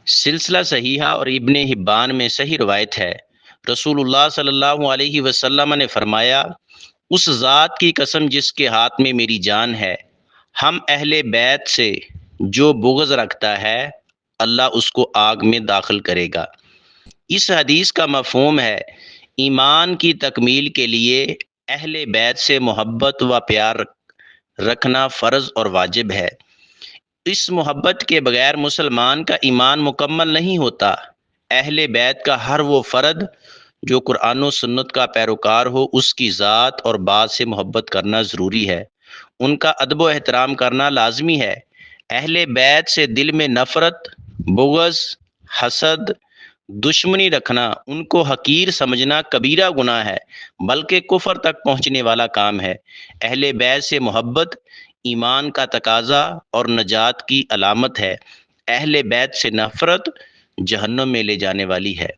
سلسلہ صحیحہ اور ابن حبان میں صحیح روایت ہے، رسول اللہ صلی اللہ علیہ وسلم نے فرمایا، اس ذات کی قسم جس کے ہاتھ میں میری جان ہے، ہم اہل بیت سے جو بغض رکھتا ہے اللہ اس کو آگ میں داخل کرے گا۔ اس حدیث کا مفہوم ہے ایمان کی تکمیل کے لیے اہل بیت سے محبت و پیار رکھنا فرض اور واجب ہے۔ اس محبت کے بغیر مسلمان کا ایمان مکمل نہیں ہوتا۔ اہل بیت کا ہر وہ فرد جو قرآن و سنت کا پیروکار ہو، اس کی ذات اور بات سے محبت کرنا ضروری ہے، ان کا ادب و احترام کرنا لازمی ہے۔ اہل بیت سے دل میں نفرت، بغض، حسد، دشمنی رکھنا، ان کو حقیر سمجھنا کبیرہ گناہ ہے، بلکہ کفر تک پہنچنے والا کام ہے۔ اہل بیت سے محبت ایمان کا تقاضا اور نجات کی علامت ہے۔ اہل بیت سے نفرت جہنم میں لے جانے والی ہے۔